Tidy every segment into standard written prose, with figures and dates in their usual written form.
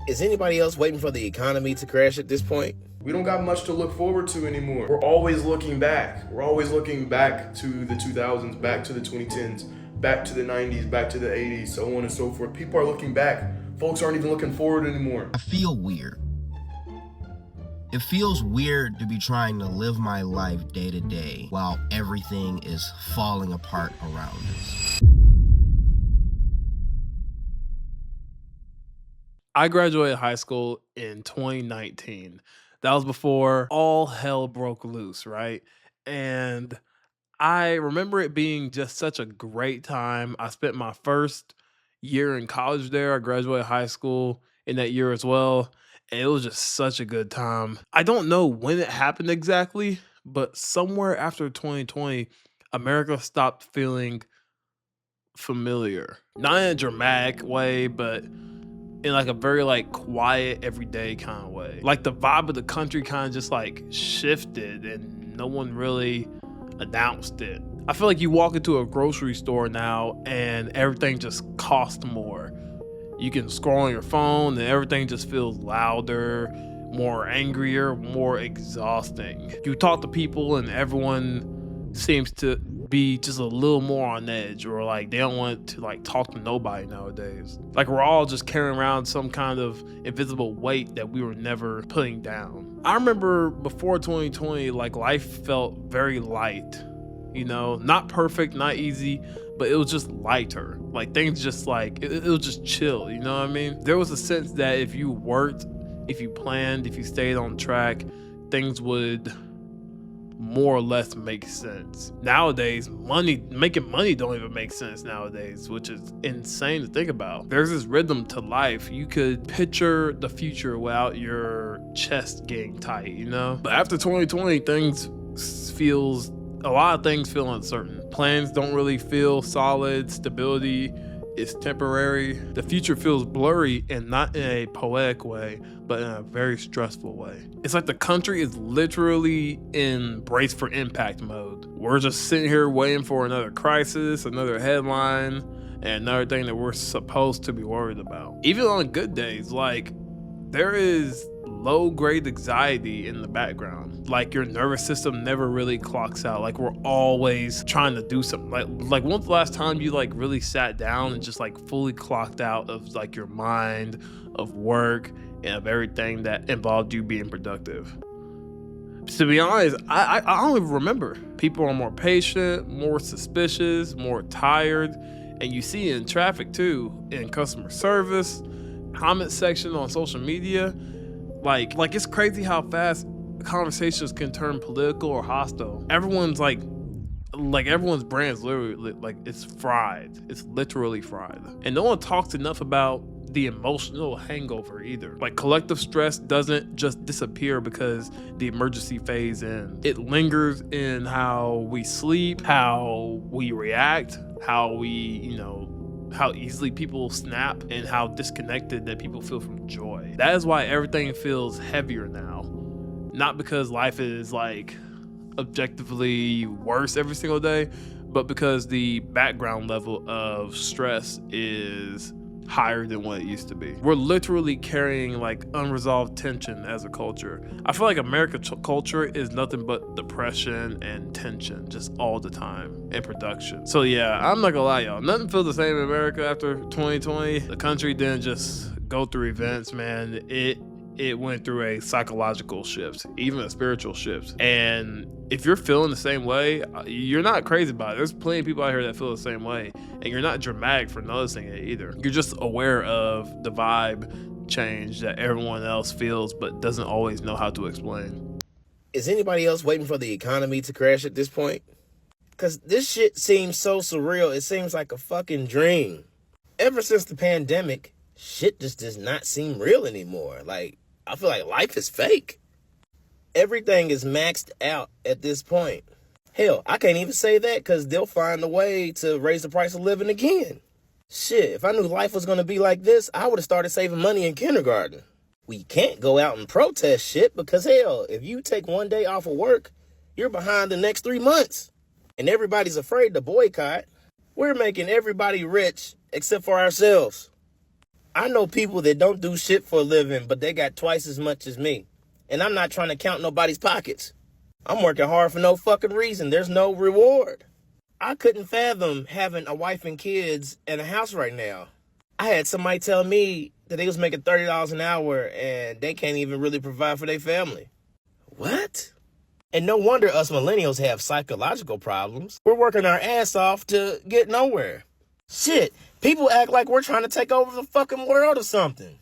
Is anybody else waiting for the economy to crash at this point? We don't got much to look forward to anymore. We're always looking back. We're always looking back to the 2000s, back to the 2010s, back to the 90s, back to the 80s, so on and so forth. People are looking back. Folks aren't even looking forward anymore. I feel weird. It feels weird to be trying to live my life day to day while everything is falling apart around us. I graduated high school in 2019. That was before all hell broke loose, right? And I remember it being just such a great time. I spent my first year in college there. I graduated high school in that year as well. And it was just such a good time. I don't know when it happened exactly, but somewhere after 2020, America stopped feeling familiar. Not in a dramatic way, but in like a very like quiet, everyday kind of way. Like the vibe of the country kind of just like shifted and no one really announced it. I feel like you walk into a grocery store now and everything just costs more. You can scroll on your phone and everything just feels louder, more angrier, more exhausting. You talk to people and everyone seems to be just a little more on edge, or like they don't want to like talk to nobody nowadays. Like we're all just carrying around some kind of invisible weight that we were never putting down. I remember before 2020, like life felt very light, you know, not perfect, not easy, but it was just lighter. Like things just like, it was just chill, you know what I mean? There was a sense that if you worked, if you planned, if you stayed on track, things would more or less make sense. Nowadays, making money don't even make sense nowadays, which is insane to think about. There's this rhythm to life. You could picture the future without your chest getting tight, you know? But after 2020, a lot of things feel uncertain. Plans don't really feel solid. Stability is temporary. The future feels blurry, and not in a poetic way, but in a very stressful way. It's like the country is literally in brace for impact mode. We're just sitting here waiting for another crisis, another headline, and another thing that we're supposed to be worried about. Even on good days, like there is low-grade anxiety in the background. Like your nervous system never really clocks out. Like we're always trying to do something. Like when's the last time you like really sat down and just like fully clocked out of like your mind, of work, and of everything that involved you being productive? To be honest, I don't even remember. People are more patient, more suspicious, more tired, and you see it in traffic too, in customer service, comment section on social media. Like it's crazy how fast conversations can turn political or hostile. Everyone's like everyone's brain is literally like it's fried. It's literally fried. And no one talks enough about the emotional hangover either. Like collective stress doesn't just disappear because the emergency phase ends. It lingers in how we sleep, how we react, how easily people snap, and how disconnected that people feel from joy. That is why everything feels heavier now. Not because life is like objectively worse every single day, but because the background level of stress is higher than what it used to be. We're literally carrying like unresolved tension as a culture. I feel like American culture is nothing but depression and tension just all the time, and production. So yeah, I'm not gonna lie, y'all. Nothing feels the same in America after 2020. The country didn't just go through events, man. It went through a psychological shift, even a spiritual shift. And if you're feeling the same way, you're not crazy about it. There's plenty of people out here that feel the same way, and you're not dramatic for noticing it either. You're just aware of the vibe change that everyone else feels but doesn't always know how to explain. Is anybody else waiting for the economy to crash at this point? Because this shit seems so surreal. It seems like a fucking dream. Ever since the pandemic, shit just does not seem real anymore. Like, I feel like life is fake. Everything is maxed out at this point. Hell, I can't even say that because they'll find a way to raise the price of living again. Shit, if I knew life was going to be like this, I would have started saving money in kindergarten. We can't go out and protest shit because hell, if you take one day off of work, you're behind the next 3 months. And everybody's afraid to boycott. We're making everybody rich except for ourselves. I know people that don't do shit for a living, but they got twice as much as me. And I'm not trying to count nobody's pockets. I'm working hard for no fucking reason. There's no reward. I couldn't fathom having a wife and kids and a house right now. I had somebody tell me that they was making $30 an hour and they can't even really provide for their family. What? And no wonder us millennials have psychological problems. We're working our ass off to get nowhere. Shit, people act like we're trying to take over the fucking world or something.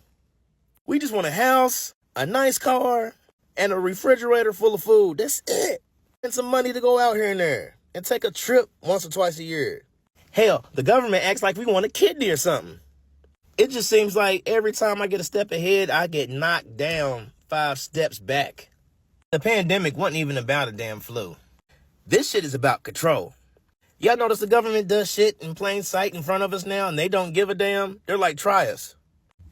We just want a house, a nice car, and a refrigerator full of food. That's it. And some money to go out here and there and take a trip once or twice a year. Hell, the government acts like we want a kidney or something. It just seems like every time I get a step ahead, I get knocked down 5 steps back. The pandemic wasn't even about a damn flu. This shit is about control. Y'all notice the government does shit in plain sight in front of us now and they don't give a damn? They're like, try us.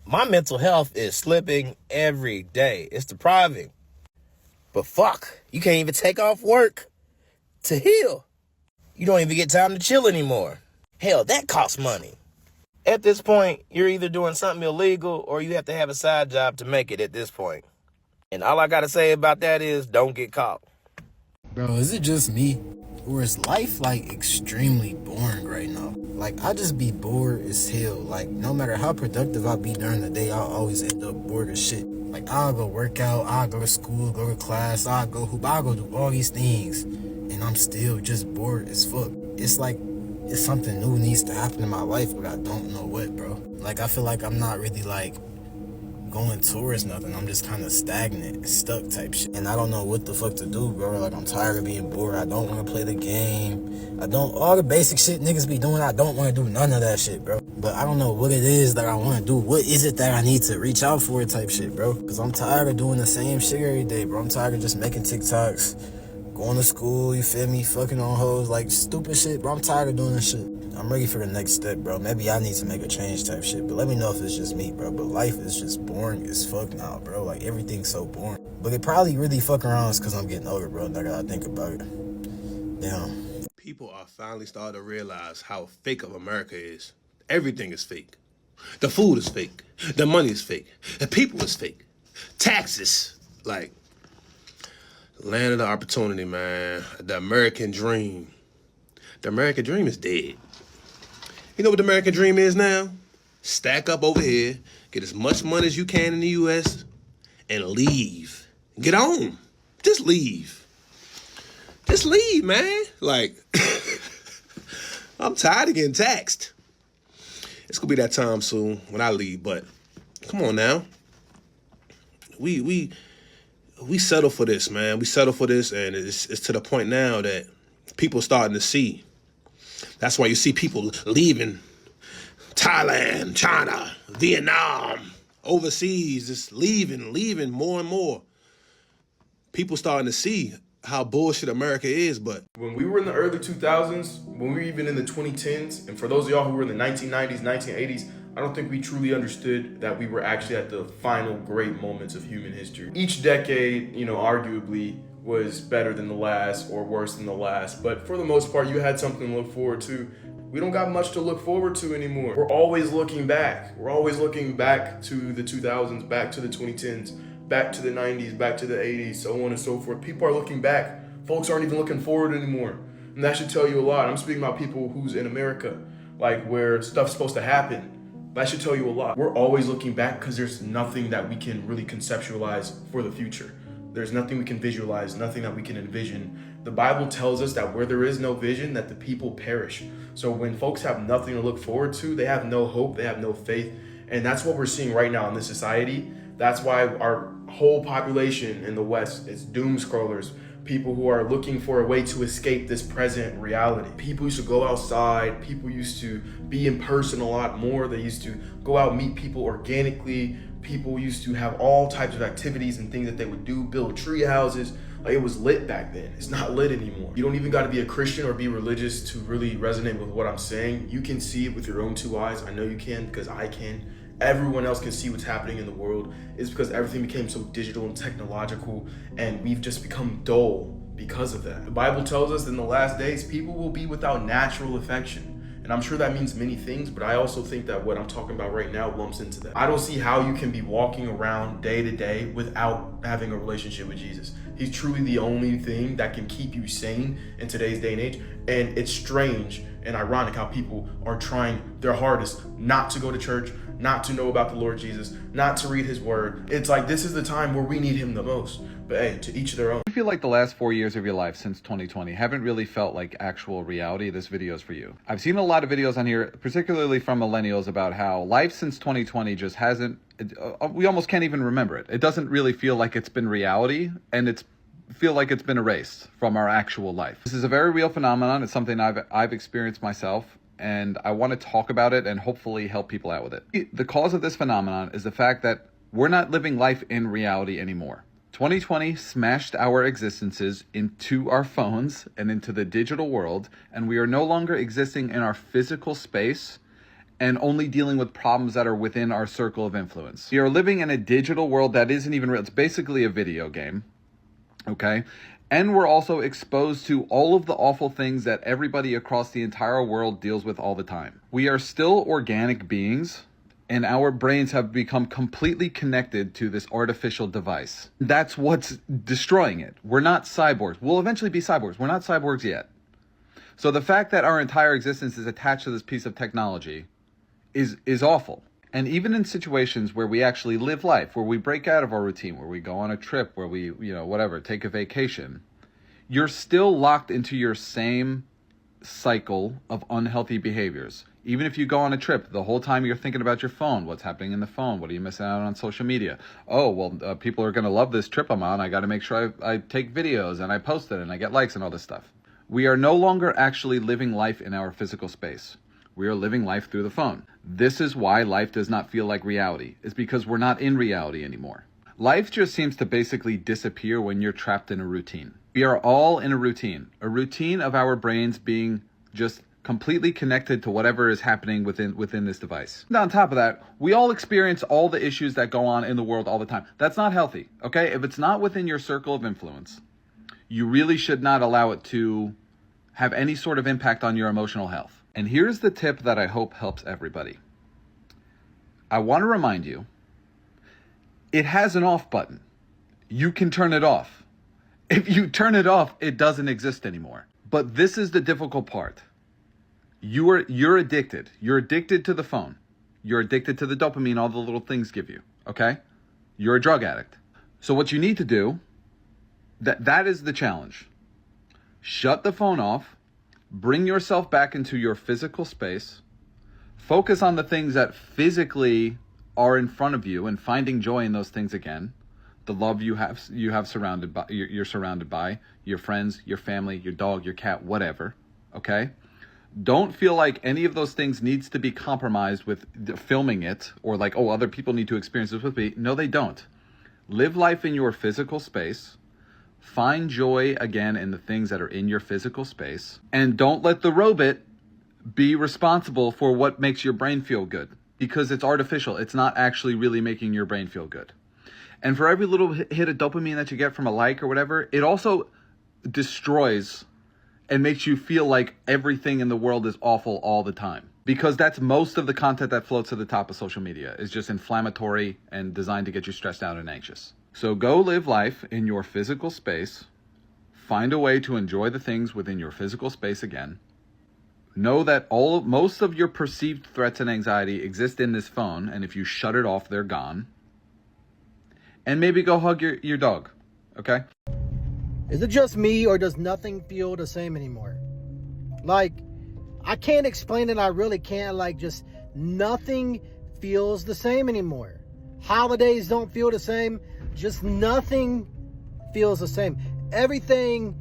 My mental health is slipping every day. It's depriving. But fuck, you can't even take off work to heal. You don't even get time to chill anymore. Hell, that costs money. At this point, you're either doing something illegal or you have to have a side job to make it at this point. And all I gotta say about that is don't get caught. Bro, is it just me? Or is life, like, extremely boring right now? Like, I just be bored as hell. Like, no matter how productive I be during the day, I'll always end up bored as shit. Like, I'll go work out, I'll go to school, go to class, I'll go hoop, I'll go do all these things. And I'm still just bored as fuck. It's like, it's something new needs to happen in my life, but I don't know what, bro. Like, I feel like I'm not really, like, going towards nothing. I'm just kind of stagnant, stuck type shit. And I don't know what the fuck to do, bro. Like, I'm tired of being bored. I don't want to play the game. All the basic shit niggas be doing, I don't want to do none of that shit, bro. But I don't know what it is that I want to do. What is it that I need to reach out for type shit, bro? Because I'm tired of doing the same shit every day, bro. I'm tired of just making TikToks, going to school, you feel me, fucking on hoes, like stupid shit, bro. I'm tired of doing this shit. I'm ready for the next step, bro. Maybe I need to make a change type shit, but let me know if it's just me, bro. But life is just boring as fuck now, bro. Like, everything's so boring. But it probably really fuck around is because I'm getting older, bro. I gotta think about it. Damn. People are finally starting to realize how fake of America is. Everything is fake. The food is fake. The money is fake. The people is fake. Taxes, like, land of the opportunity, man. The American dream. The American dream is dead. You know what the American dream is now? Stack up over here, get as much money as you can in the U.S., and leave. Get on. Just leave. Just leave, man. Like, I'm tired of getting taxed. It's gonna be that time soon when I leave, but come on now. We settle for this, man. We settle for this, and it's to the point now that people starting to see. That's why you see people leaving Thailand, China, Vietnam, overseas, just leaving more and more. People starting to see how bullshit America is, but When we were in the early 2000s, when we were even in the 2010s, and for those of y'all who were in the 1990s, 1980s, I don't think we truly understood that we were actually at the final great moments of human history. Each decade, arguably was better than the last or worse than the last, but for the most part, you had something to look forward to. We don't got much to look forward to anymore. We're always looking back. We're always looking back to the 2000s, back to the 2010s, back to the 90s, back to the 80s, so on and so forth. People are looking back. Folks aren't even looking forward anymore. And that should tell you a lot. I'm speaking about people who's in America, like where stuff's supposed to happen. That should tell you a lot. We're always looking back because there's nothing that we can really conceptualize for the future. There's nothing we can visualize, nothing that we can envision. The Bible tells us that where there is no vision, that the people perish. So when folks have nothing to look forward to, they have no hope, they have no faith. And that's what we're seeing right now in this society. That's why our whole population in the West is doom scrollers. People who are looking for a way to escape this present reality. People used to go outside. People used to be in person a lot more. They used to go out and meet people organically. People used to have all types of activities and things that they would do, build tree houses. Like, it was lit back then. It's not lit anymore. You don't even got to be a Christian or be religious to really resonate with what I'm saying. You can see it with your own 2 eyes. I know you can because I can. Everyone else can see what's happening in the world. It's because everything became so digital and technological, and we've just become dull because of that. The Bible tells us in the last days, people will be without natural affection. And And I'm sure that means many things, but I also think that what I'm talking about right now lumps into that. I don't see how you can be walking around day to day without having a relationship with Jesus. He's truly the only thing that can keep you sane in today's day and age. And it's strange and ironic how people are trying their hardest not to go to church, not to know about the Lord Jesus, not to read his word. It's like this is the time where we need him the most. But hey, to each their own. I feel like the last 4 years of your life since 2020 haven't really felt like actual reality. This video is for you. I've seen a lot of videos on here, particularly from millennials, about how life since 2020 just hasn't, we almost can't even remember it. It doesn't really feel like it's been reality, and it's feel like it's been erased from our actual life. This is a very real phenomenon. It's something I've experienced myself, and I want to talk about it and hopefully help people out with it. The cause of this phenomenon is the fact that we're not living life in reality anymore. 2020 smashed our existences into our phones and into the digital world, and we are no longer existing in our physical space and only dealing with problems that are within our circle of influence. We are living in a digital world that isn't even real. It's basically a video game, okay? And we're also exposed to all of the awful things that everybody across the entire world deals with all the time. We are still organic beings, and our brains have become completely connected to this artificial device. That's what's destroying it. We're not cyborgs. We'll eventually be cyborgs. We're not cyborgs yet. So the fact that our entire existence is attached to this piece of technology is awful. And even in situations where we actually live life, where we break out of our routine, where we go on a trip, where we, take a vacation, you're still locked into your same cycle of unhealthy behaviors. Even if you go on a trip, the whole time you're thinking about your phone, what's happening in the phone, what are you missing out on social media? Oh, well, people are going to love this trip I'm on. I got to make sure I take videos and I post it and I get likes and all this stuff. We are no longer actually living life in our physical space. We are living life through the phone. This is why life does not feel like reality. It's because we're not in reality anymore. Life just seems to basically disappear when you're trapped in a routine. We are all in a routine of our brains being just completely connected to whatever is happening within this device. And on top of that, we all experience all the issues that go on in the world all the time. That's not healthy, okay? If it's not within your circle of influence, you really should not allow it to have any sort of impact on your emotional health. And here's the tip that I hope helps everybody. I want to remind you, it has an off button. You can turn it off. If you turn it off, it doesn't exist anymore. But this is the difficult part. You're addicted. You're addicted to the phone. You're addicted to the dopamine all the little things give you, okay? You're a drug addict. So what you need to do, that is the challenge. Shut the phone off. Bring yourself back into your physical space. Focus on the things that physically are in front of you and finding joy in those things again. The love you're surrounded by, your friends, your family, your dog, your cat, whatever, okay? Don't feel like any of those things needs to be compromised with filming it or like, oh, other people need to experience this with me. No, they don't. Live life in your physical space. Find joy again in the things that are in your physical space. And don't let the robot be responsible for what makes your brain feel good, because it's artificial. It's not actually really making your brain feel good. And for every little hit of dopamine that you get from a like or whatever, it also destroys and makes you feel like everything in the world is awful all the time. Because that's most of the content that floats to the top of social media is just inflammatory and designed to get you stressed out and anxious. So go live life in your physical space. Find a way to enjoy the things within your physical space again. Know that most of your perceived threats and anxiety exist in this phone, and if you shut it off, they're gone. And maybe go hug your dog, okay? Is it just me, or does nothing feel the same anymore? Like, I can't explain it. I really can't. Like, just nothing feels the same anymore. Holidays don't feel the same. Just nothing feels the same. Everything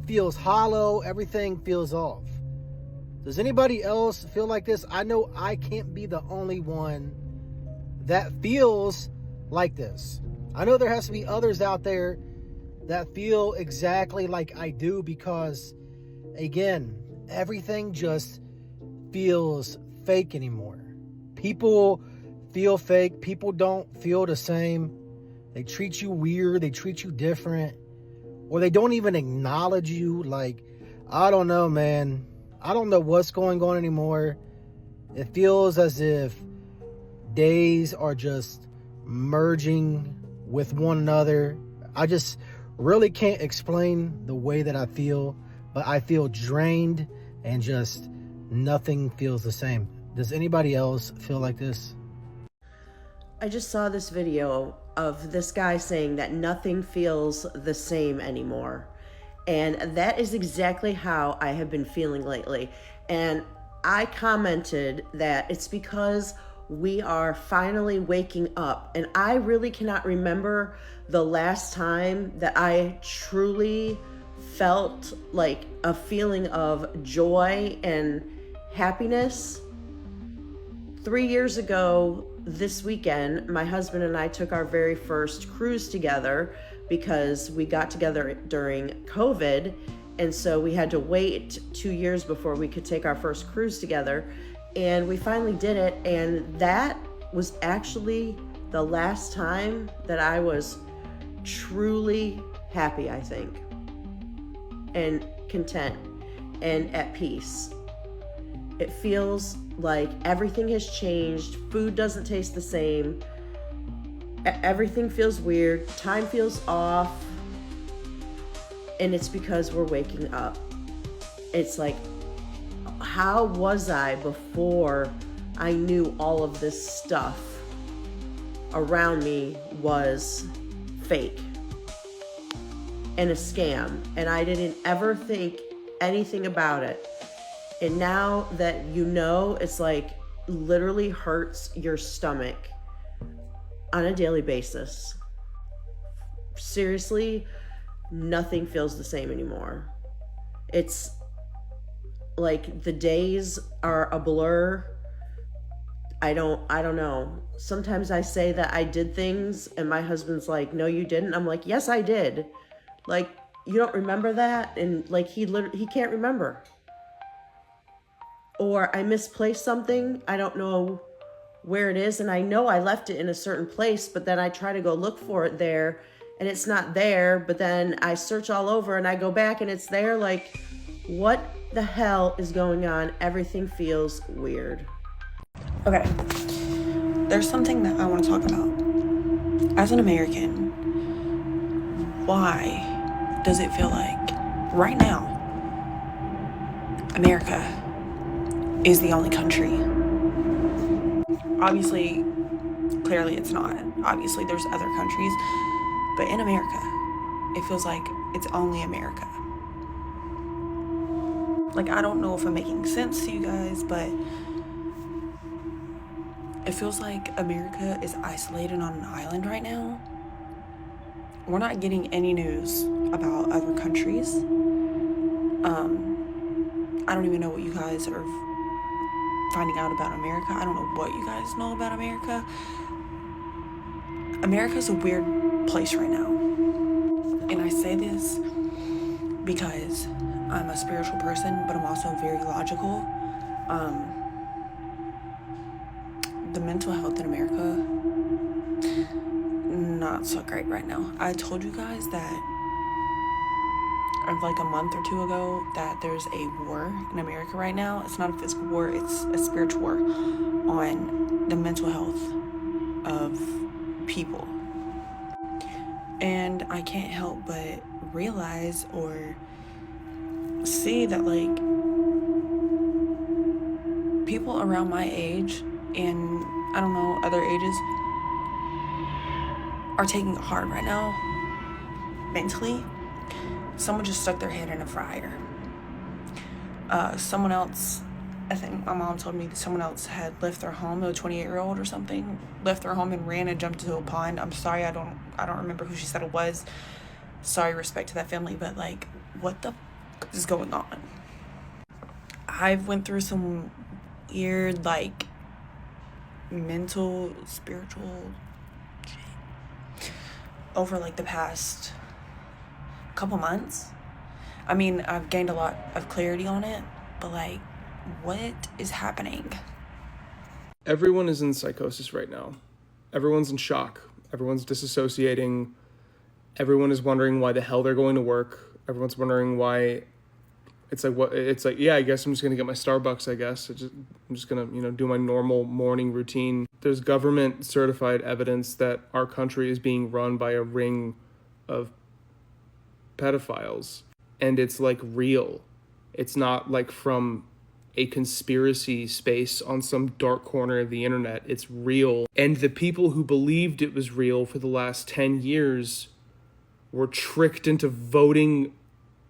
feels hollow. Everything feels off. Does anybody else feel like this? I know I can't be the only one that feels like this. I know there has to be others out there that feel exactly like I do, because, again, everything just feels fake anymore. People feel fake. People don't feel the same. They treat you weird. They treat you different. Or they don't even acknowledge you. Like, I don't know, man. I don't know what's going on anymore. It feels as if days are just merging with one another. I just really can't explain the way that I feel, but I feel drained and just nothing feels the same. Does anybody else feel like this? I just saw this video of this guy saying that nothing feels the same anymore. And that is exactly how I have been feeling lately. And I commented that it's because we are finally waking up. And I really cannot remember the last time that I truly felt like a feeling of joy and happiness. 3 years ago, this weekend, my husband and I took our very first cruise together because we got together during COVID. And so we had to wait 2 years before we could take our first cruise together. And we finally did it. And that was actually the last time that I was truly happy, I think, and content and at peace. It feels like everything has changed. Food doesn't taste the same. Everything feels weird. Time feels off. And it's because we're waking up. It's like, how was I before I knew all of this stuff around me was fake and a scam? And I didn't ever think anything about it. And now that you know, it's like literally hurts your stomach on a daily basis. Seriously, nothing feels the same anymore. It's like the days are a blur. I don't know. Sometimes I say that I did things and my husband's like, no, you didn't. I'm like, yes, I did. Like, you don't remember that? And like, he can't remember. Or I misplaced something. I don't know where it is. And I know I left it in a certain place, but then I try to go look for it there and it's not there. But then I search all over and I go back and it's there. Like, what the hell is going on? Everything feels weird. Okay, there's something that I want to talk about. As an American, why does it feel like right now America is the only country? Obviously, clearly it's not. Obviously there's other countries, but in America, it feels like it's only America. Like, I don't know if I'm making sense to you guys, but it feels like America is isolated on an island right now. We're not getting any news about other countries. I don't even know what you guys are finding out about America. I don't know what you guys know about America. America's a weird place right now. And I say this because I'm a spiritual person, but I'm also very logical. The mental health in America, not so great right now. I told you guys that like a month or two ago that there's a war in America right now. It's not a physical war, it's a spiritual war on the mental health of people. And I can't help but realize or see that, like, people around my age and I don't know, other ages are taking it hard right now mentally. Someone just stuck their head in a fryer. Someone else, I think my mom told me that someone else had left their home, a 28-year-old or something, left their home and ran and jumped into a pond. I'm sorry, I don't remember who she said it was. Sorry, respect to that family, but like, what the f is going on? I've went through some weird, like, mental, spiritual shit over like the past couple months. I mean, I've gained a lot of clarity on it, but like, what is happening? Everyone is in psychosis right now. Everyone's in shock. Everyone's disassociating. Everyone is wondering why the hell they're going to work. Everyone's wondering why It's like, what? It's like, yeah, I guess I'm just gonna get my Starbucks. I guess I'm just gonna, do my normal morning routine. There's government certified evidence that our country is being run by a ring of pedophiles, and it's like real. It's not like from a conspiracy space on some dark corner of the internet. It's real. And the people who believed it was real for the last 10 years were tricked into voting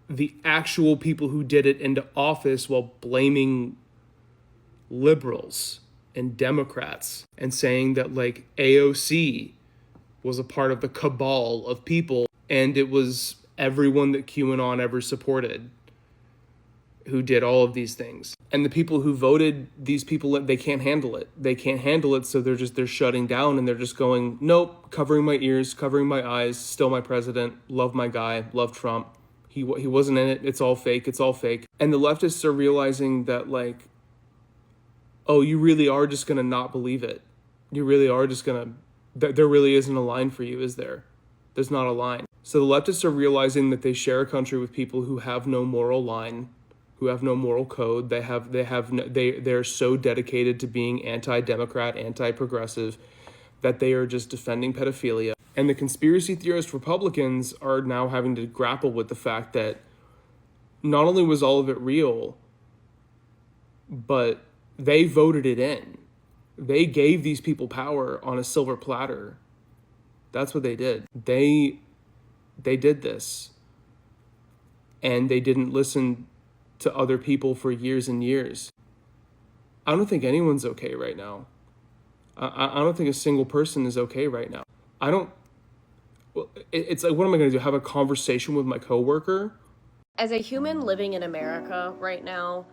the actual people who did it into office while blaming liberals and Democrats and saying that like AOC was a part of the cabal of people, and it was everyone that QAnon ever supported who did all of these things. And the people who voted these people, they can't handle it. They can't handle it, so they're shutting down, and they're just going, nope, covering my ears, covering my eyes, still my president, love my guy, love Trump. He wasn't in it, it's all fake, it's all fake. And the leftists are realizing that, like, oh, you really are just gonna not believe it. You really are just gonna, there really isn't a line for you, is there? There's not a line. So the leftists are realizing that they share a country with people who have no moral line, who have no moral code. They're so dedicated to being anti-democrat, anti-progressive, that they are just defending pedophilia. And the conspiracy theorist Republicans are now having to grapple with the fact that not only was all of it real, but they voted it in. They gave these people power on a silver platter. That's what they did. They did this. And they didn't listen to other people for years and years. I don't think anyone's okay right now. I don't think a single person is okay right now. It's like, what am I going to do? Have a conversation with my coworker? As a human living in America right now,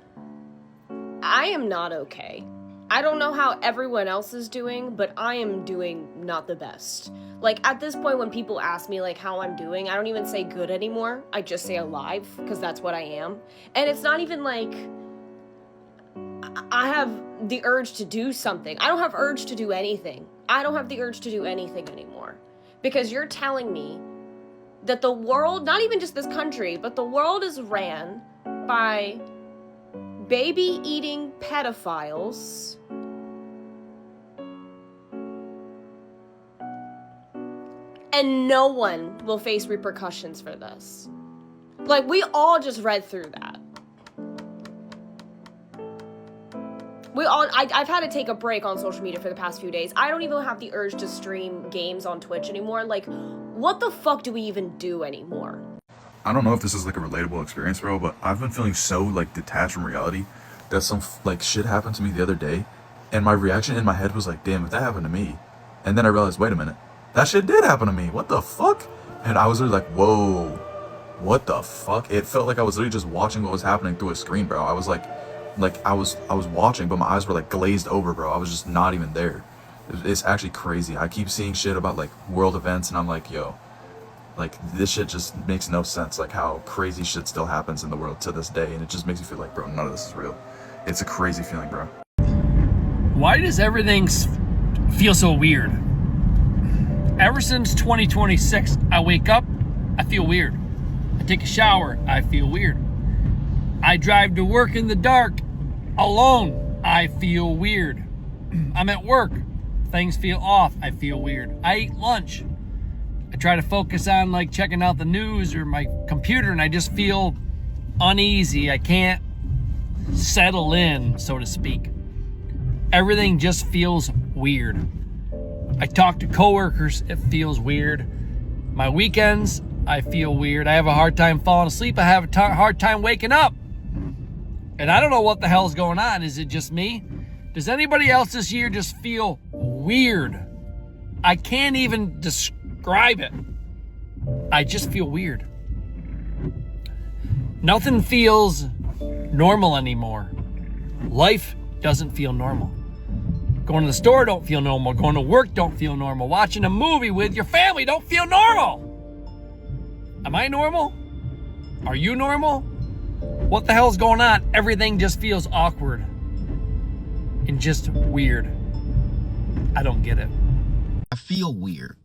I am not okay. I don't know how everyone else is doing, but I am doing not the best. Like, at this point, when people ask me, like, how I'm doing, I don't even say good anymore. I just say alive, because that's what I am. And it's not even like I have the urge to do something. I don't have urge to do anything. I don't have the urge to do anything anymore. Because you're telling me that the world, not even just this country, but the world is ran by baby-eating pedophiles and no one will face repercussions for this. Like, we all just read through that. I've had to take a break on social media for the past few days. I don't even have the urge to stream games on Twitch anymore. Like, what the fuck do we even do anymore? I don't know if this is like a relatable experience, bro, but I've been feeling so like detached from reality that some like shit happened to me the other day, and my reaction in my head was like, damn, if that happened to me. And then I realized, wait a minute, that shit did happen to me. What the fuck? And I was really like, whoa, what the fuck? It felt like I was literally just watching what was happening through a screen, bro. I was like I was watching, but my eyes were like glazed over, bro. I was just not even there. It's actually crazy. I keep seeing shit about like world events, and I'm like, yo, like this shit just makes no sense. Like how crazy shit still happens in the world to this day, and it just makes me feel like, bro, none of this is real. It's a crazy feeling, bro. Why does everything feel so weird? Ever since 2026, I wake up, I feel weird. I take a shower, I feel weird. I drive to work in the dark, alone, I feel weird. I'm at work, things feel off, I feel weird. I eat lunch. I try to focus on like checking out the news or my computer, and I just feel uneasy. I can't settle in, so to speak. Everything just feels weird. I talk to coworkers, it feels weird. My weekends, I feel weird. I have a hard time falling asleep. I have a hard time waking up. And I don't know what the hell's going on. Is it just me? Does anybody else this year just feel weird? I can't even describe it. I just feel weird. Nothing feels normal anymore. Life doesn't feel normal. Going to the store don't feel normal. Going to work don't feel normal. Watching a movie with your family don't feel normal. Am I normal? Are you normal? What the hell's going on? Everything just feels awkward and just weird. I don't get it. I feel weird.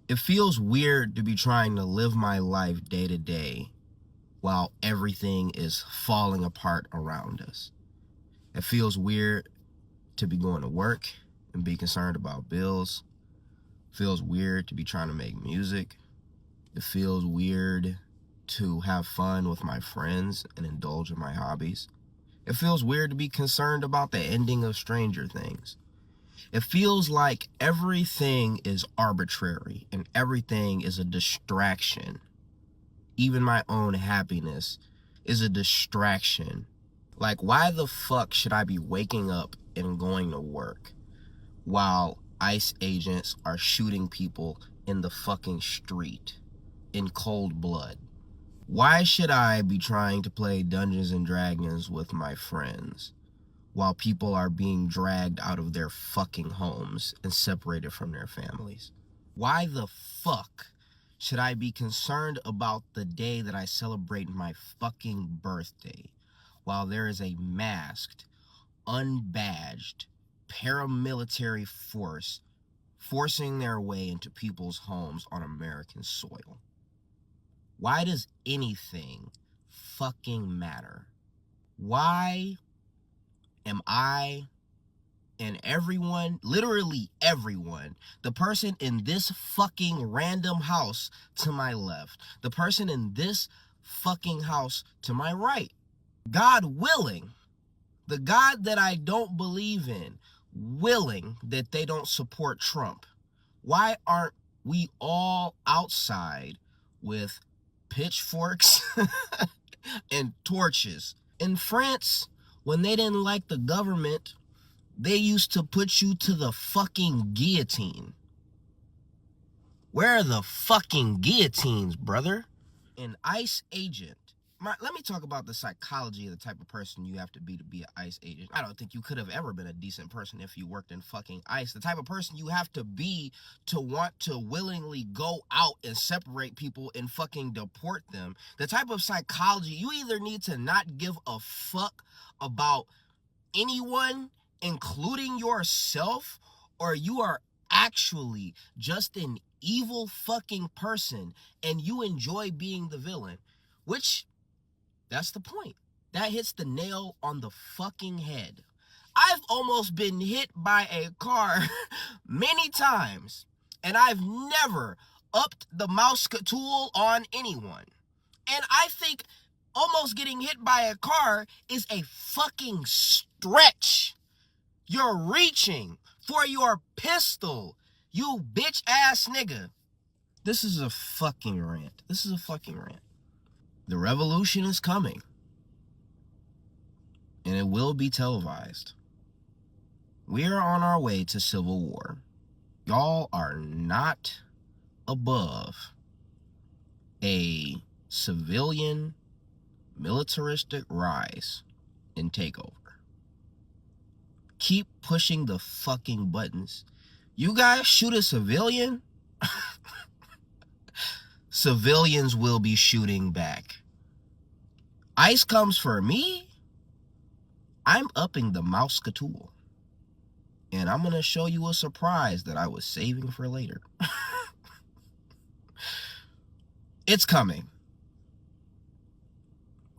It feels weird to be trying to live my life day to day while everything is falling apart around us. It feels weird to be going to work and be concerned about bills. It feels weird to be trying to make music. It feels weird to have fun with my friends and indulge in my hobbies. It feels weird to be concerned about the ending of Stranger Things. It feels like everything is arbitrary and everything is a distraction. Even my own happiness is a distraction. Like, why the fuck should I be waking up and going to work while ICE agents are shooting people in the fucking street in cold blood? Why should I be trying to play Dungeons and Dragons with my friends while people are being dragged out of their fucking homes and separated from their families? Why the fuck should I be concerned about the day that I celebrate my fucking birthday while there is a masked, unbadged paramilitary force forcing their way into people's homes on American soil? Why does anything fucking matter? Why am I and everyone, literally everyone, the person in this fucking random house to my left, the person in this fucking house to my right, God willing, the God that I don't believe in, willing that they don't support Trump, why aren't we all outside with pitchforks and torches? In France, when they didn't like the government, they used to put you to the fucking guillotine. Where are the fucking guillotines, brother? An ICE agent. Let me talk about the psychology of the type of person you have to be an ICE agent. I don't think you could have ever been a decent person if you worked in fucking ICE. The type of person you have to be to want to willingly go out and separate people and fucking deport them. The type of psychology, you either need to not give a fuck about anyone, including yourself, or you are actually just an evil fucking person and you enjoy being the villain. Which, that's the point. That hits the nail on the fucking head. I've almost been hit by a car many times, and I've never upped the mouse tool on anyone. And I think almost getting hit by a car is a fucking stretch. You're reaching for your pistol, you bitch ass nigga. This is a fucking rant. This is a fucking rant. The revolution is coming. And it will be televised. We are on our way to civil war. Y'all are not above a civilian militaristic rise and takeover. Keep pushing the fucking buttons. You guys shoot a civilian, civilians will be shooting back. ICE comes for me, I'm upping the mouse tool. And I'm going to show you a surprise that I was saving for later. It's coming.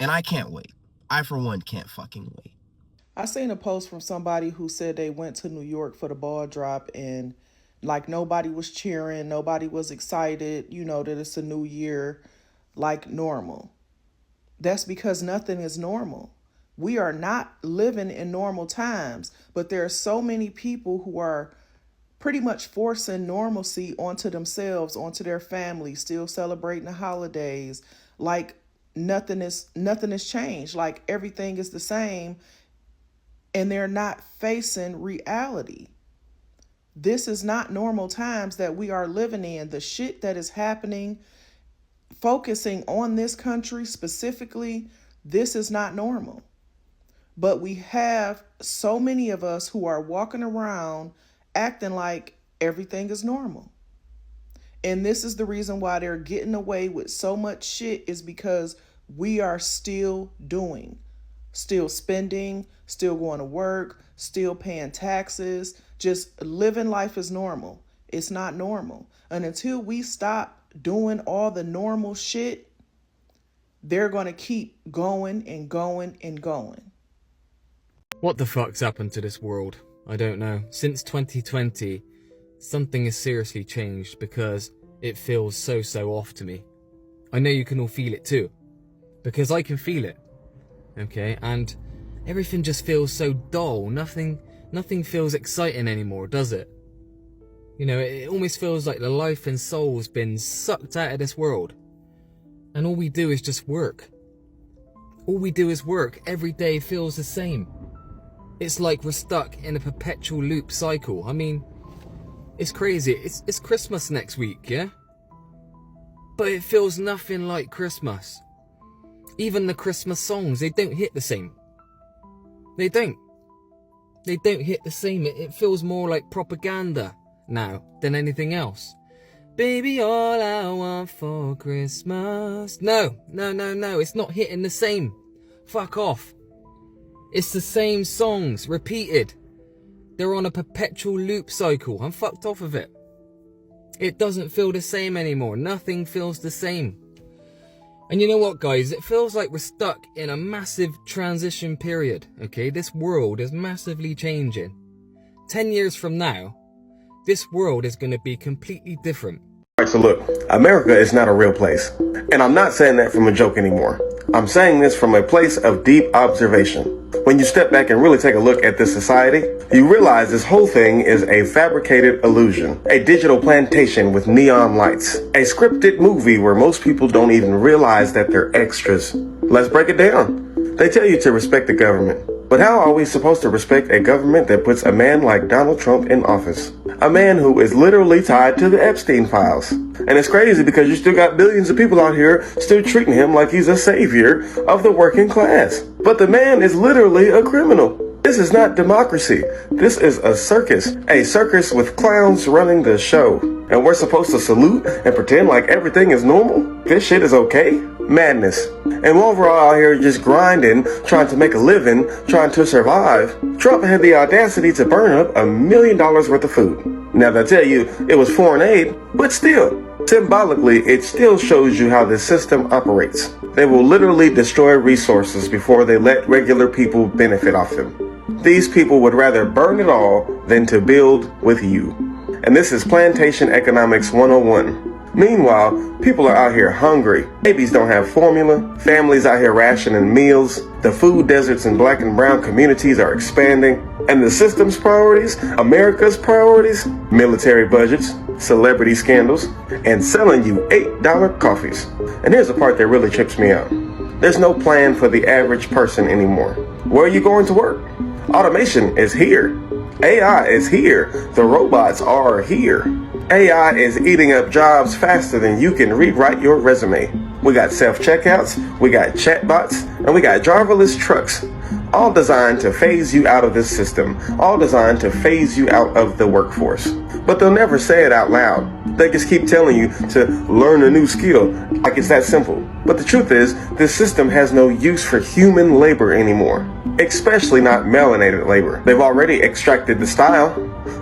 And I can't wait. I, for one, can't fucking wait. I seen a post from somebody who said they went to New York for the ball drop and like nobody was cheering, nobody was excited, that it's a new year like normal. That's because nothing is normal. We are not living in normal times, but there are so many people who are pretty much forcing normalcy onto themselves, onto their families, still celebrating the holidays, like nothing is changed, like everything is the same, and they're not facing reality. This is not normal times that we are living in. The shit that is happening, focusing on this country specifically, this is not normal. But we have so many of us who are walking around acting like everything is normal. And this is the reason why they're getting away with so much shit, is because we are still doing, still spending, still going to work, still paying taxes, just living life as normal. It's not normal. And until we stop doing all the normal shit, they're going to keep going and going and going. What the fuck's happened to this world? I don't know. Since 2020, something has seriously changed because it feels so off to me. I know you can all feel it too, because I can feel it. Okay, and everything just feels so dull. Nothing feels exciting anymore, does it? You know, it almost feels like the life and soul's been sucked out of this world. And all we do is just work. All we do is work. Every day feels the same. It's like we're stuck in a perpetual loop cycle. I mean, it's crazy. It's Christmas next week, yeah? But it feels nothing like Christmas. Even the Christmas songs, they don't hit the same. They don't. They don't hit the same. It feels more like propaganda now than anything else. Baby, all I want for Christmas. No. It's not hitting the same. Fuck off. It's the same songs, repeated. They're on a perpetual loop cycle. I'm fucked off of it. It doesn't feel the same anymore. Nothing feels the same. And you know what, guys? It feels like we're stuck in a massive transition period, okay? This world is massively changing. 10 years from now, this world is going to be completely different. Alright, so look, America is not a real place. And I'm not saying that from a joke anymore. I'm saying this from a place of deep observation. When you step back and really take a look at this society, you realize this whole thing is a fabricated illusion, a digital plantation with neon lights, a scripted movie where most people don't even realize that they're extras. Let's break it down. They tell you to respect the government. But how are we supposed to respect a government that puts a man like Donald Trump in office? A man who is literally tied to the Epstein files. And it's crazy because you still got billions of people out here still treating him like he's a savior of the working class. But the man is literally a criminal. This is not democracy. This is a circus with clowns running the show. And we're supposed to salute and pretend like everything is normal? This shit is okay? Madness. And while we're all out here just grinding, trying to make a living, trying to survive, Trump had the audacity to burn up $1 million worth of food. Now they'll tell you it was foreign aid, but still, symbolically, it still shows you how this system operates. They will literally destroy resources before they let regular people benefit off them. These people would rather burn it all than to build with you. And this is Plantation Economics 101. Meanwhile, people are out here hungry. Babies don't have formula. Families out here rationing meals. The food deserts in black and brown communities are expanding. And the system's priorities, America's priorities, military budgets, celebrity scandals, and selling you $8 coffees. And here's the part that really trips me out. There's no plan for the average person anymore. Where are you going to work? Automation is here. AI is here. The robots are here. AI is eating up jobs faster than you can rewrite your resume. We got self-checkouts, we got chatbots, and we got driverless trucks. All designed to phase you out of this system. All designed to phase you out of the workforce. But they'll never say it out loud. They just keep telling you to learn a new skill, like it's that simple. But the truth is, this system has no use for human labor anymore. Especially not melanated labor. They've already extracted the style,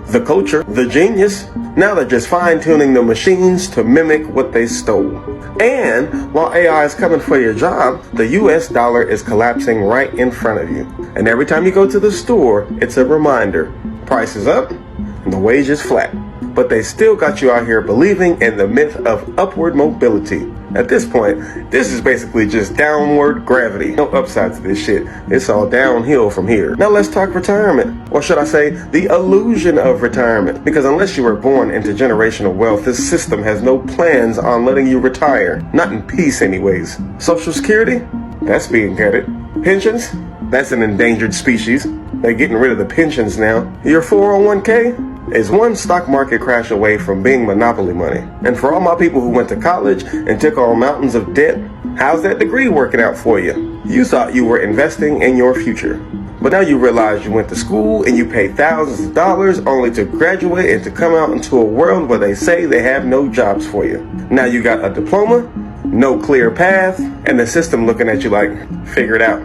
the culture, the genius. Now they're just fine-tuning the machines to mimic what they stole. And while AI is coming for your job, the US dollar is collapsing right in front of you. And every time you go to the store, it's a reminder. Price is up and the wage is flat. But they still got you out here believing in the myth of upward mobility. At this point, this is basically just downward gravity. No upside to this shit. It's all downhill from here. Now let's talk retirement. Or should I say, the illusion of retirement. Because unless you were born into generational wealth, this system has no plans on letting you retire. Not in peace anyways. Social Security? That's being gutted. Pensions? That's an endangered species. They're getting rid of the pensions now. Your 401k? Is one stock market crash away from being monopoly money. And for all my people who went to college and took on mountains of debt, how's that degree working out for you? You thought you were investing in your future. But now you realize you went to school and you paid thousands of dollars only to graduate and to come out into a world where they say they have no jobs for you. Now you got a diploma, no clear path, and the system looking at you like, figure it out.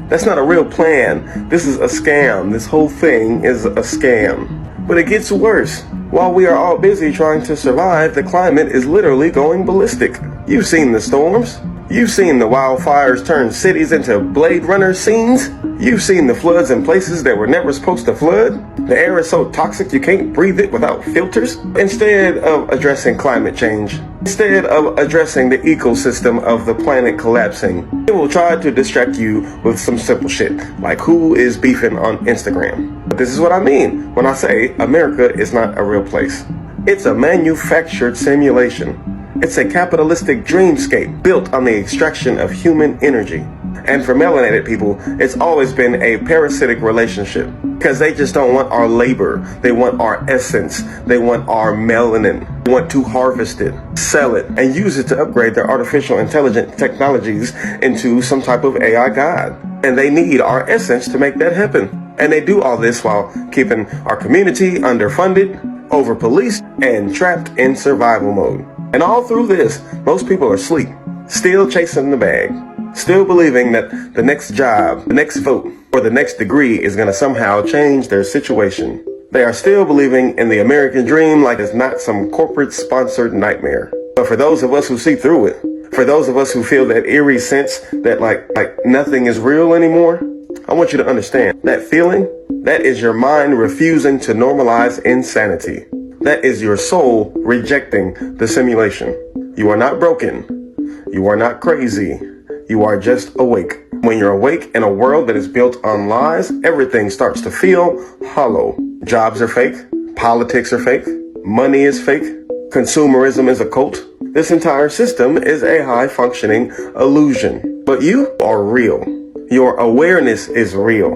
That's not a real plan. This is a scam. This whole thing is a scam. But it gets worse. While we are all busy trying to survive, the climate is literally going ballistic. You've seen the storms. You've seen the wildfires turn cities into Blade Runner scenes. You've seen the floods in places that were never supposed to flood. The air is so toxic you can't breathe it without filters. Instead of addressing climate change, instead of addressing the ecosystem of the planet collapsing, it will try to distract you with some simple shit, like who is beefing on Instagram. But this is what I mean when I say America is not a real place. It's a manufactured simulation. It's a capitalistic dreamscape built on the extraction of human energy. And for melanated people, it's always been a parasitic relationship because they just don't want our labor. They want our essence. They want our melanin. They want to harvest it, sell it, and use it to upgrade their artificial intelligent technologies into some type of AI god. And they need our essence to make that happen. And they do all this while keeping our community underfunded, over-policed, and trapped in survival mode. And all through this, most people are asleep, still chasing the bag, still believing that the next job, the next vote, or the next degree is going to somehow change their situation. They are still believing in the American dream like it's not some corporate-sponsored nightmare. But for those of us who see through it, for those of us who feel that eerie sense that like nothing is real anymore, I want you to understand that feeling, that is your mind refusing to normalize insanity. That is your soul rejecting the simulation. You are not broken. You are not crazy. You are just awake. When you're awake in a world that is built on lies, everything starts to feel hollow. Jobs are fake. Politics are fake. Money is fake. Consumerism is a cult. This entire system is a high-functioning illusion. But you are real. Your awareness is real.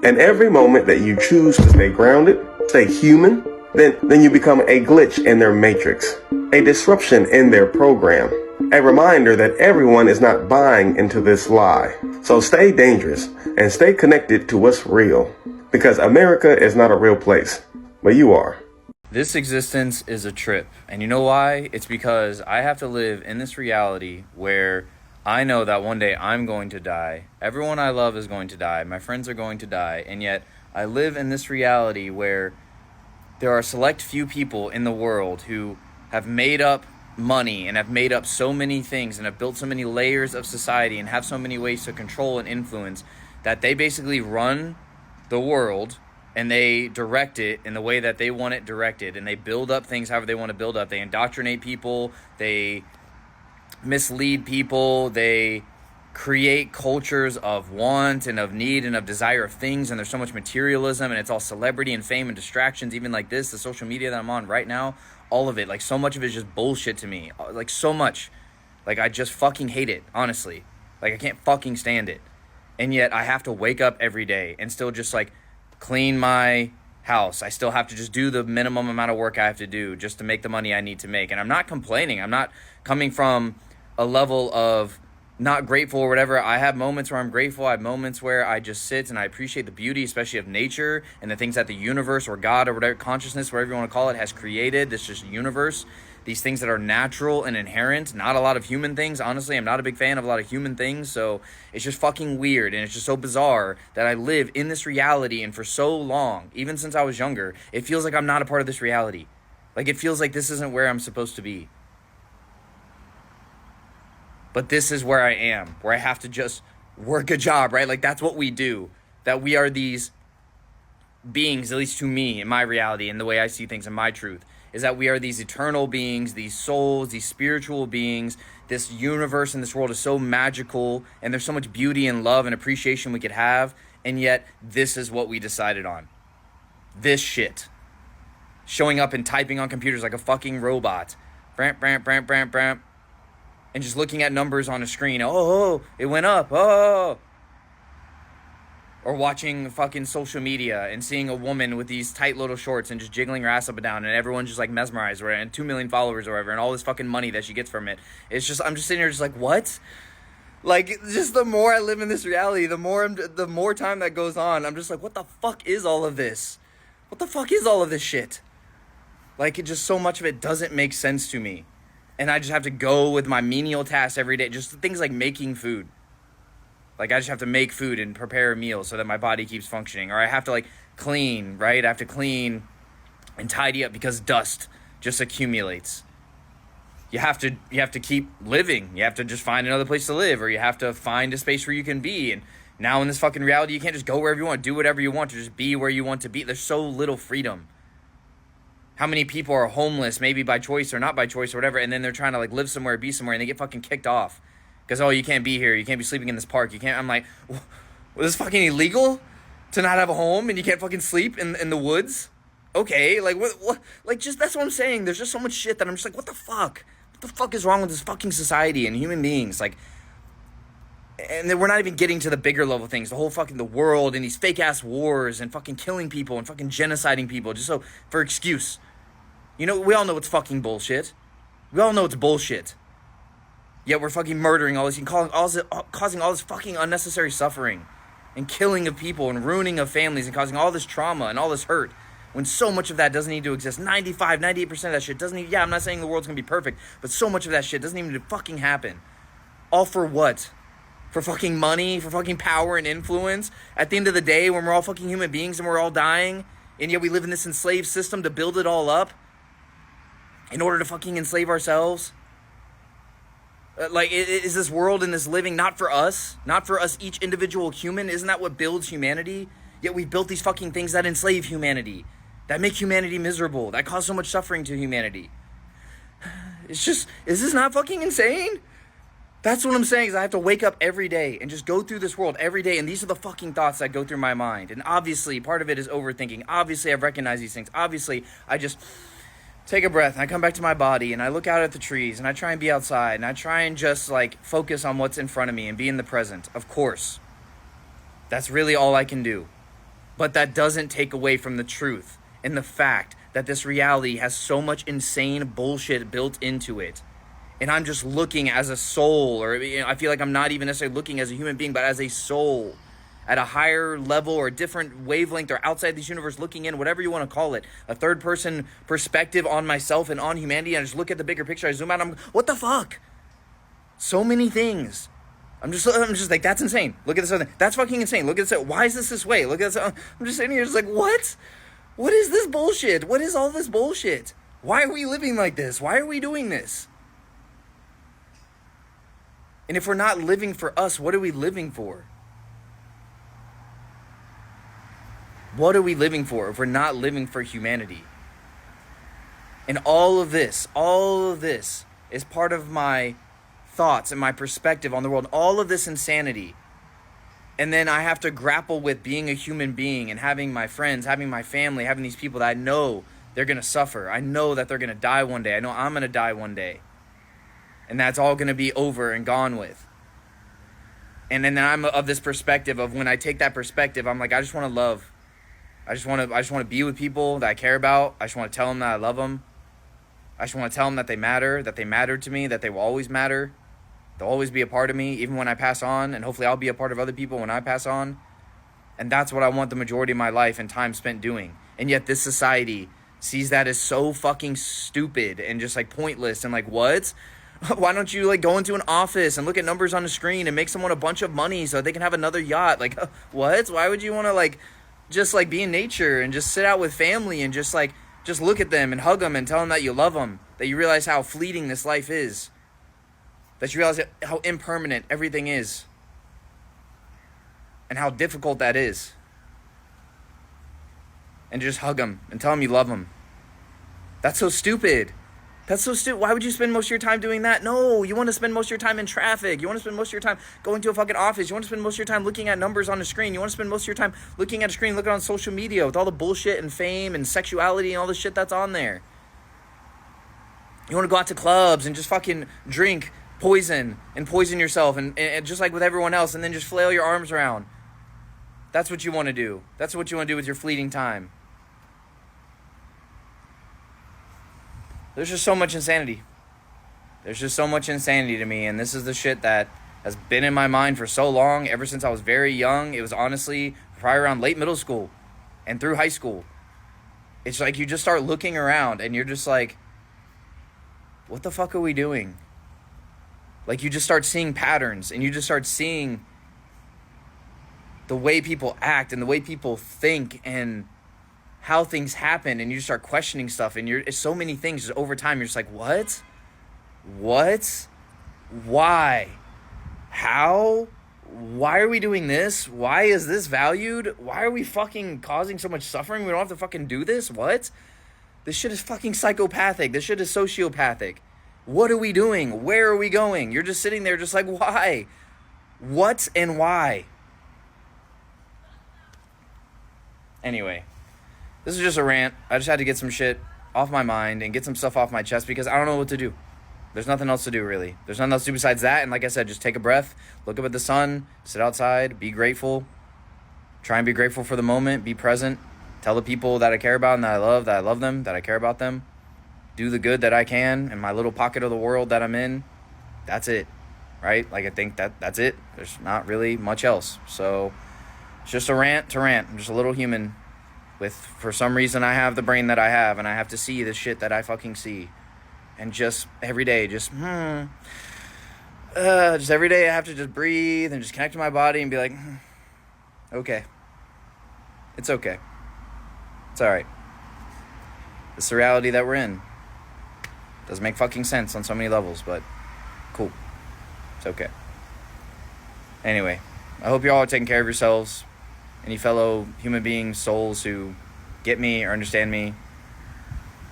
And every moment that you choose to stay grounded, stay human, then you become a glitch in their matrix, a disruption in their program, a reminder that everyone is not buying into this lie. So stay dangerous and stay connected to what's real, because America is not a real place, but you are. This existence is a trip, and you know why? It's because I have to live in this reality where I know that one day I'm going to die, everyone I love is going to die, my friends are going to die, and yet I live in this reality where there are a select few people in the world who have made up money and have made up so many things and have built so many layers of society and have so many ways to control and influence that they basically run the world and they direct it in the way that they want it directed, and they build up things however they want to build up. They indoctrinate people, they mislead people, they create cultures of want and of need and of desire of things, and there's so much materialism, and it's all celebrity and fame and distractions. Even like this, the social media that I'm on right now, all of it, like so much of it is just bullshit to me, like so much. Like I just fucking hate it, honestly. Like I can't fucking stand it. And yet I have to wake up every day and still just like clean my house. I still have to just do the minimum amount of work I have to do just to make the money I need to make. And I'm not complaining. I'm not coming from a level of not grateful or whatever. I have moments where I'm grateful. I have moments where I just sit and I appreciate the beauty, especially of nature and the things that the universe or God or whatever, consciousness, whatever you want to call it, has created. This just universe, these things that are natural and inherent, not a lot of human things. Honestly, I'm not a big fan of a lot of human things, so it's just fucking weird, and it's just so bizarre that I live in this reality, and for so long, even since I was younger, it feels like I'm not a part of this reality. Like it feels like this isn't where I'm supposed to be. But this is where I am, where I have to just work a job, right? Like that's what we do. That we are these beings, at least to me, in my reality, and the way I see things in my truth, is that we are these eternal beings, these souls, these spiritual beings. This universe and this world is so magical, and there's so much beauty and love and appreciation we could have, and yet this is what we decided on. This shit. Showing up and typing on computers like a fucking robot. Bramp, bramp, bramp, bramp, bramp. And just looking at numbers on a screen. Oh, it went up. Oh. Or watching fucking social media and seeing a woman with these tight little shorts and just jiggling her ass up and down, and everyone's just like mesmerized, right? And 2 million followers or whatever, and all this fucking money that she gets from it. It's just, I'm just sitting here just like, what? Like, just the more I live in this reality, the more time that goes on, I'm just like, what the fuck is all of this? What the fuck is all of this shit? Like, it just, so much of it doesn't make sense to me. And I just have to go with my menial tasks every day. Just things like making food. Like I just have to make food and prepare a meal so that my body keeps functioning. Or I have to like clean, right? I have to clean and tidy up because dust just accumulates. you have to keep living. You have to just find another place to live, or you have to find a space where you can be. And now in this fucking reality, you can't just go wherever you want, do whatever you want, to just be where you want to be. There's so little freedom. How many people are homeless, maybe by choice or not by choice or whatever, and then they're trying to like live somewhere, be somewhere, and they get fucking kicked off because, oh, you can't be here, you can't be sleeping in this park, you can't. I'm like, well, is this fucking illegal to not have a home and you can't fucking sleep in the woods? Okay, like what like, just, that's what I'm saying. There's just so much shit that I'm just like, what the fuck is wrong with this fucking society and human beings? Like, and then we're not even getting to the bigger level things, the whole fucking the world and these fake ass wars and fucking killing people and fucking genociding people just so for excuse. You know, we all know it's fucking bullshit. We all know it's bullshit. Yet we're fucking murdering all this and causing all this fucking unnecessary suffering and killing of people and ruining of families and causing all this trauma and all this hurt when so much of that doesn't need to exist. 98% of that shit doesn't need, yeah, I'm not saying the world's gonna be perfect, but so much of that shit doesn't even need to fucking happen. All for what? For fucking money, for fucking power and influence? At the end of the day, when we're all fucking human beings and we're all dying, and yet we live in this enslaved system to build it all up in order to fucking enslave ourselves? Like, is this world and this living not for us? Not for us, each individual human? Isn't that what builds humanity? Yet we built these fucking things that enslave humanity, that make humanity miserable, that cause so much suffering to humanity. It's just, is this not fucking insane? That's what I'm saying, is I have to wake up every day and just go through this world every day, and these are the fucking thoughts that go through my mind. And obviously, part of it is overthinking. Obviously, I've recognized these things. Obviously, I just take a breath and I come back to my body and I look out at the trees and I try and be outside and I try and just like focus on what's in front of me and be in the present. Of course, that's really all I can do. But that doesn't take away from the truth and the fact that this reality has so much insane bullshit built into it. And I'm just looking as a soul, or I feel like I'm not even necessarily looking as a human being, but as a soul at a higher level or a different wavelength or outside this universe, looking in, whatever you want to call it, a third person perspective on myself and on humanity. And I just look at the bigger picture. I zoom out. What the fuck? So many things. I'm just like, that's insane. Look at this other thing. That's fucking insane. Look at this. Why is this way? Look at this. I'm just sitting here just like, what? What is this bullshit? What is all this bullshit? Why are we living like this? Why are we doing this? And if we're not living for us, what are we living for? What are we living for if we're not living for humanity? And all of this is part of my thoughts and my perspective on the world. All of this insanity. And then I have to grapple with being a human being and having my friends, having my family, having these people that I know they're going to suffer. I know that they're going to die one day. I know I'm going to die one day. And that's all going to be over and gone with. And then I'm of this perspective of, when I take that perspective, I'm like, I just want to love. I just want to be with people that I care about. I just want to tell them that I love them. I just want to tell them that they matter to me, that they will always matter. They'll always be a part of me, even when I pass on, and hopefully I'll be a part of other people when I pass on. And that's what I want the majority of my life and time spent doing. And yet this society sees that as so fucking stupid and just like pointless and like, what? Why don't you like go into an office and look at numbers on the screen and make someone a bunch of money so they can have another yacht? Like, what? Why would you want to like just like be in nature and just sit out with family and just look at them and hug them and tell them that you love them, that you realize how fleeting this life is, that you realize how impermanent everything is and how difficult that is, and just hug them and tell them you love them? That's so stupid. That's so stupid. Why would you spend most of your time doing that? No, you want to spend most of your time in traffic. You want to spend most of your time going to a fucking office. You want to spend most of your time looking at numbers on the screen. You want to spend most of your time looking at a screen, looking on social media with all the bullshit and fame and sexuality and all the shit that's on there. You want to go out to clubs and just fucking drink poison and poison yourself and just like with everyone else, and then just flail your arms around. That's what you want to do. That's what you want to do with your fleeting time. There's just so much insanity. There's just so much insanity to me, and this is the shit that has been in my mind for so long, ever since I was very young. It was honestly probably around late middle school and through high school. It's like you just start looking around and you're just like, what the fuck are we doing? Like, you just start seeing patterns, and you just start seeing the way people act and the way people think and how things happen, and you just start questioning stuff, and it's so many things just over time. You're just like, what? What? Why? How? Why are we doing this? Why is this valued? Why are we fucking causing so much suffering? We don't have to fucking do this? What? This shit is fucking psychopathic. This shit is sociopathic. What are we doing? Where are we going? You're just sitting there just like, why? What and why? Anyway, this is just a rant. I just had to get some shit off my mind and get some stuff off my chest because I don't know what to do. There's nothing else to do, really. There's nothing else to do besides that. And like I said, just take a breath, look up at the sun, sit outside, be grateful. Try and be grateful for the moment, be present. Tell the people that I care about and that I love them, that I care about them. Do the good that I can in my little pocket of the world that I'm in. That's it, right? Like, I think that's it. There's not really much else. So it's just a rant to rant. I'm just a little human with, for some reason, I have the brain that I have, and I have to see the shit that I fucking see. And just every day, just every day I have to just breathe and just connect to my body and be like, okay. It's okay. It's all right. It's the reality that we're in. Doesn't make fucking sense on so many levels, but cool. It's okay. Anyway, I hope you all are taking care of yourselves. Any fellow human beings, souls who get me or understand me,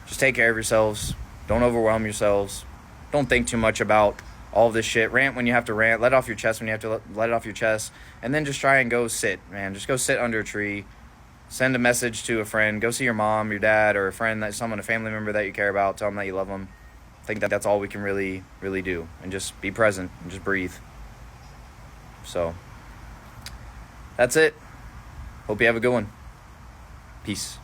just take care of yourselves. Don't overwhelm yourselves. Don't think too much about all of this shit. Rant when you have to rant. Let it off your chest when you have to let it off your chest. And then just try and go sit, man. Just go sit under a tree. Send a message to a friend. Go see your mom, your dad, or a friend, a family member that you care about. Tell them that you love them. I think that's all we can really, really do. And just be present and just breathe. So, that's it. Hope you have a good one. Peace.